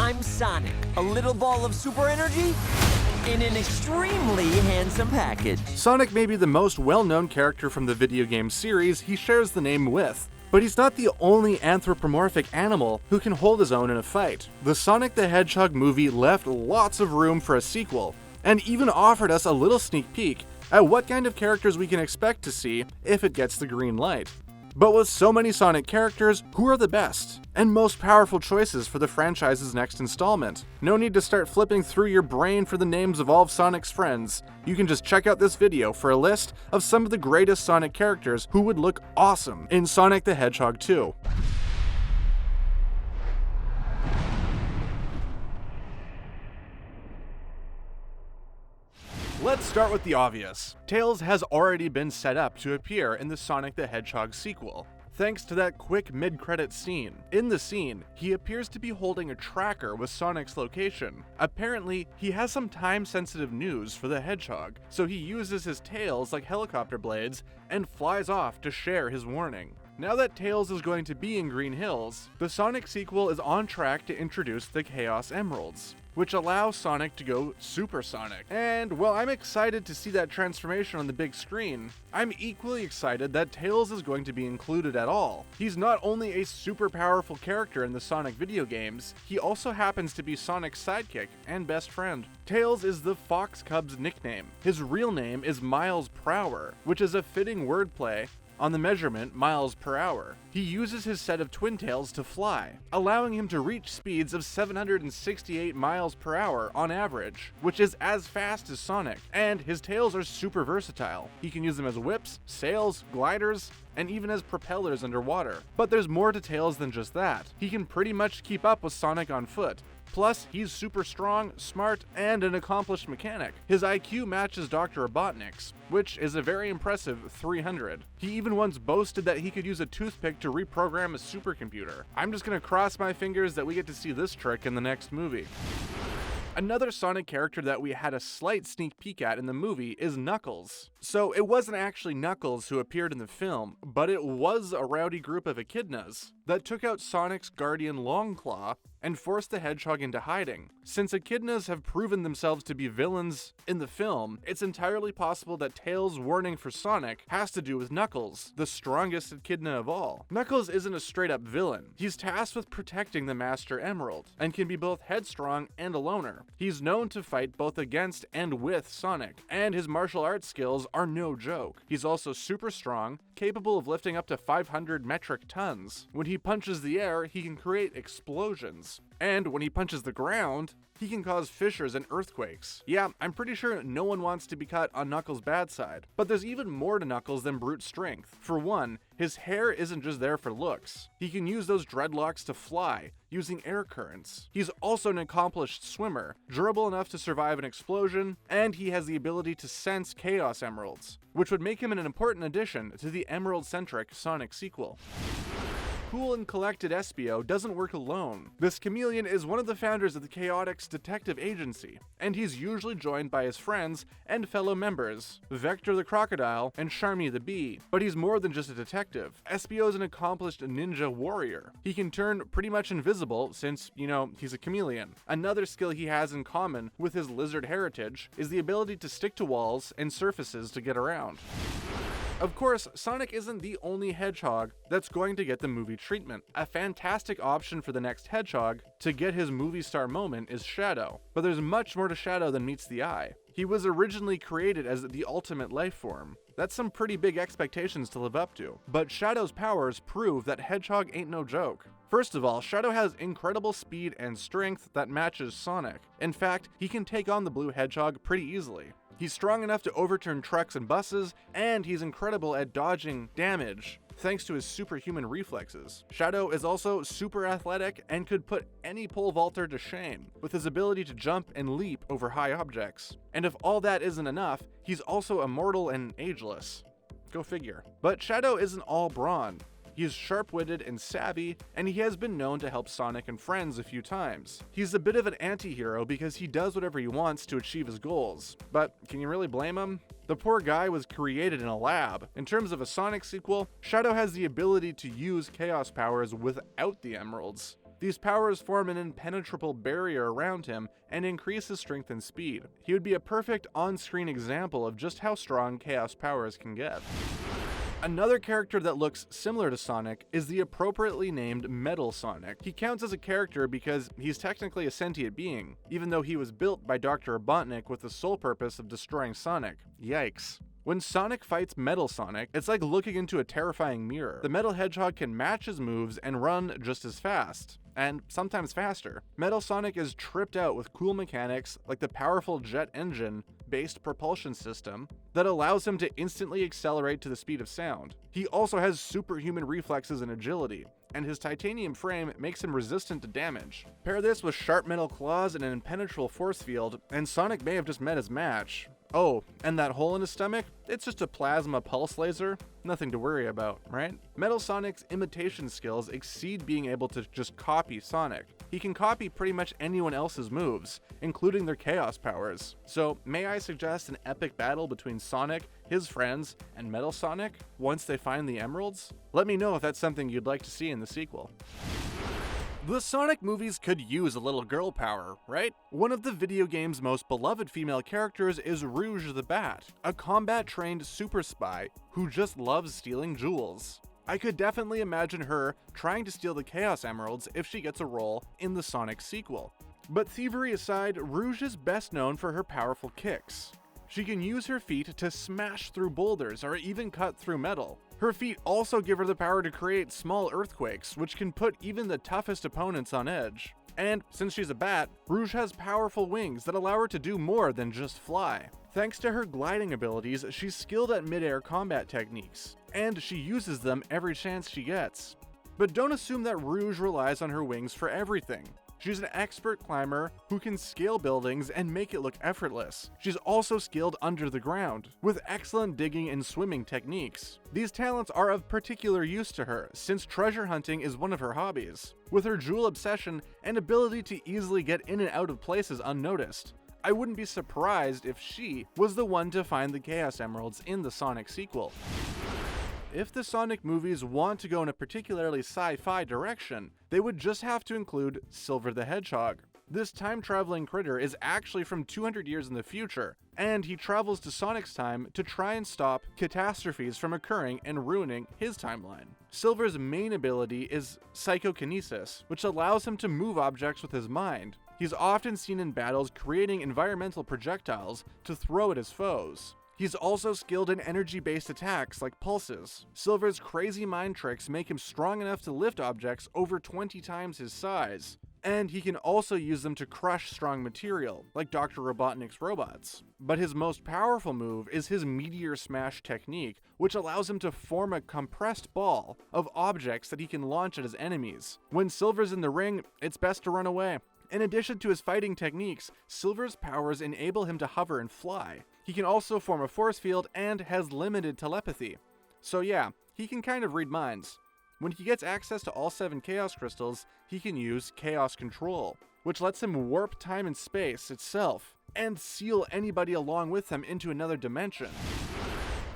I'm Sonic, a little ball of super energy in an extremely handsome package. Sonic may be the most well-known character from the video game series he shares the name with, but he's not the only anthropomorphic animal who can hold his own in a fight. The Sonic the Hedgehog movie left lots of room for a sequel, and even offered us a little sneak peek at what kind of characters we can expect to see if it gets the green light. But with so many Sonic characters, who are the best and most powerful choices for the franchise's next installment? No need to start flipping through your brain for the names of all of Sonic's friends. You can just check out this video for a list of some of the greatest Sonic characters who would look awesome in Sonic the Hedgehog 2. Let's start with the obvious. Tails has already been set up to appear in the Sonic the Hedgehog sequel, thanks to that quick mid-credit scene. In the scene, he appears to be holding a tracker with Sonic's location. Apparently, he has some time-sensitive news for the Hedgehog, so he uses his tails like helicopter blades and flies off to share his warning. Now that Tails is going to be in Green Hills, the Sonic sequel is on track to introduce the Chaos Emeralds, which allow Sonic to go supersonic. And while I'm excited to see that transformation on the big screen, I'm equally excited that Tails is going to be included at all. He's not only a super powerful character in the Sonic video games, he also happens to be Sonic's sidekick and best friend. Tails is the Fox Cub's nickname. His real name is Miles Prower, which is a fitting wordplay on the measurement miles per hour. He uses his set of twin tails to fly, allowing him to reach speeds of 768 miles per hour on average, which is as fast as Sonic, and his tails are super versatile. He can use them as whips, sails, gliders, and even as propellers underwater. But there's more to Tails than just that. He can pretty much keep up with Sonic on foot. Plus, he's super strong, smart, and an accomplished mechanic. His IQ matches Dr. Robotnik's, which is a very impressive 300. He even once boasted that he could use a toothpick to reprogram a supercomputer. I'm just gonna cross my fingers that we get to see this trick in the next movie. Another Sonic character that we had a slight sneak peek at in the movie is Knuckles. So it wasn't actually Knuckles who appeared in the film, but it was a rowdy group of echidnas that took out Sonic's guardian Longclaw and forced the Hedgehog into hiding. Since echidnas have proven themselves to be villains in the film, it's entirely possible that Tails' warning for Sonic has to do with Knuckles, the strongest echidna of all. Knuckles isn't a straight-up villain. He's tasked with protecting the Master Emerald, and can be both headstrong and a loner. He's known to fight both against and with Sonic, and his martial arts skills are no joke. He's also super strong, capable of lifting up to 500 metric tons. When he punches the air, he can create explosions. And when he punches the ground, he can cause fissures and earthquakes. Yeah, I'm pretty sure no one wants to be caught on Knuckles' bad side. But there's even more to Knuckles than brute strength. For one, his hair isn't just there for looks. He can use those dreadlocks to fly, using air currents. He's also an accomplished swimmer, durable enough to survive an explosion, and he has the ability to sense Chaos Emeralds, which would make him an important addition to the Emerald-centric Sonic sequel. Cool and collected Espio doesn't work alone. This chameleon is one of the founders of the Chaotix Detective Agency, and he's usually joined by his friends and fellow members, Vector the Crocodile and Charmy the Bee. But he's more than just a detective. Espio is an accomplished ninja warrior. He can turn pretty much invisible since, he's a chameleon. Another skill he has in common with his lizard heritage is the ability to stick to walls and surfaces to get around. Of course, Sonic isn't the only hedgehog that's going to get the movie treatment. A fantastic option for the next hedgehog to get his movie star moment is Shadow, but there's much more to Shadow than meets the eye. He was originally created as the ultimate life form. That's some pretty big expectations to live up to, but Shadow's powers prove that Hedgehog ain't no joke. First of all, Shadow has incredible speed and strength that matches Sonic. In fact, he can take on the blue hedgehog pretty easily. He's strong enough to overturn trucks and buses, and he's incredible at dodging damage, thanks to his superhuman reflexes. Shadow is also super athletic and could put any pole vaulter to shame, with his ability to jump and leap over high objects. And if all that isn't enough, he's also immortal and ageless. Go figure. But Shadow isn't all brawn. He is sharp-witted and savvy, and he has been known to help Sonic and friends a few times. He's a bit of an anti-hero because he does whatever he wants to achieve his goals. But can you really blame him? The poor guy was created in a lab. In terms of a Sonic sequel, Shadow has the ability to use Chaos powers without the emeralds. These powers form an impenetrable barrier around him and increase his strength and speed. He would be a perfect on-screen example of just how strong Chaos powers can get. Another character that looks similar to Sonic is the appropriately named Metal Sonic. He counts as a character because he's technically a sentient being, even though he was built by Dr. Robotnik with the sole purpose of destroying Sonic. Yikes. When Sonic fights Metal Sonic, it's like looking into a terrifying mirror. The Metal Hedgehog can match his moves and run just as fast, and sometimes faster. Metal Sonic is tripped out with cool mechanics like the powerful jet engine-based propulsion system that allows him to instantly accelerate to the speed of sound. He also has superhuman reflexes and agility, and his titanium frame makes him resistant to damage. Pair this with sharp metal claws and an impenetrable force field, and Sonic may have just met his match. Oh, and that hole in his stomach? It's just a plasma pulse laser. Nothing to worry about, right? Metal Sonic's imitation skills exceed being able to just copy Sonic. He can copy pretty much anyone else's moves, including their Chaos powers. So, may I suggest an epic battle between Sonic, his friends, and Metal Sonic once they find the emeralds? Let me know if that's something you'd like to see in the sequel. The Sonic movies could use a little girl power, right? One of the video game's most beloved female characters is Rouge the Bat, a combat-trained super spy who just loves stealing jewels. I could definitely imagine her trying to steal the Chaos Emeralds if she gets a role in the Sonic sequel. But thievery aside, Rouge is best known for her powerful kicks. She can use her feet to smash through boulders or even cut through metal. Her feet also give her the power to create small earthquakes, which can put even the toughest opponents on edge. And since she's a bat, Rouge has powerful wings that allow her to do more than just fly. Thanks to her gliding abilities, she's skilled at mid-air combat techniques, and she uses them every chance she gets. But don't assume that Rouge relies on her wings for everything. She's an expert climber who can scale buildings and make it look effortless. She's also skilled under the ground, with excellent digging and swimming techniques. These talents are of particular use to her, since treasure hunting is one of her hobbies. With her jewel obsession and ability to easily get in and out of places unnoticed, I wouldn't be surprised if she was the one to find the Chaos Emeralds in the Sonic sequel. If the Sonic movies want to go in a particularly sci-fi direction, they would just have to include Silver the Hedgehog. This time-traveling critter is actually from 200 years in the future, and he travels to Sonic's time to try and stop catastrophes from occurring and ruining his timeline. Silver's main ability is psychokinesis, which allows him to move objects with his mind. He's often seen in battles creating environmental projectiles to throw at his foes. He's also skilled in energy-based attacks like pulses. Silver's crazy mind tricks make him strong enough to lift objects over 20 times his size, and he can also use them to crush strong material, like Dr. Robotnik's robots. But his most powerful move is his meteor smash technique, which allows him to form a compressed ball of objects that he can launch at his enemies. When Silver's in the ring, it's best to run away. In addition to his fighting techniques, Silver's powers enable him to hover and fly. He can also form a force field and has limited telepathy. So yeah, he can kind of read minds. When he gets access to all 7 Chaos Crystals, he can use Chaos Control, which lets him warp time and space itself, and seal anybody along with him into another dimension.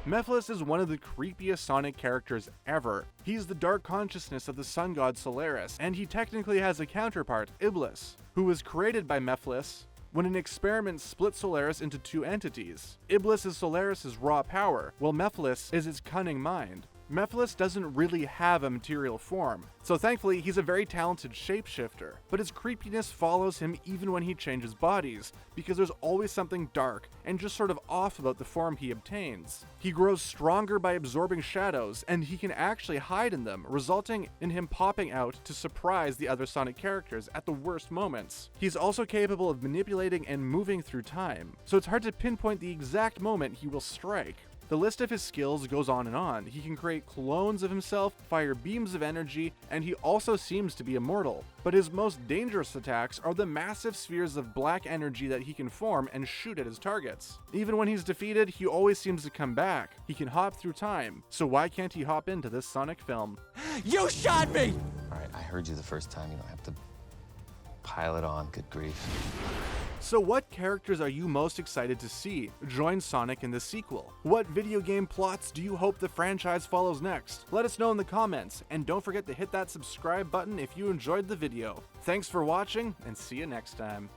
Memphis is one of the creepiest Sonic characters ever. He's the dark consciousness of the sun god Solaris, and he technically has a counterpart, Iblis, who was created by Memphis when an experiment split Solaris into 2 entities. Iblis is Solaris' raw power, while Memphis is its cunning mind. Memphis doesn't really have a material form, so thankfully he's a very talented shapeshifter, but his creepiness follows him even when he changes bodies, because there's always something dark and just sort of off about the form he obtains. He grows stronger by absorbing shadows, and he can actually hide in them, resulting in him popping out to surprise the other Sonic characters at the worst moments. He's also capable of manipulating and moving through time, so it's hard to pinpoint the exact moment he will strike. The list of his skills goes on and on. He can create clones of himself, fire beams of energy, and he also seems to be immortal. But his most dangerous attacks are the massive spheres of black energy that he can form and shoot at his targets. Even when he's defeated, he always seems to come back. He can hop through time, so why can't he hop into this Sonic film? You shot me! All right, I heard you the first time. You don't have to pile it on, good grief. So what characters are you most excited to see join Sonic in the sequel? What video game plots do you hope the franchise follows next? Let us know in the comments, and don't forget to hit that subscribe button if you enjoyed the video. Thanks for watching, and see you next time.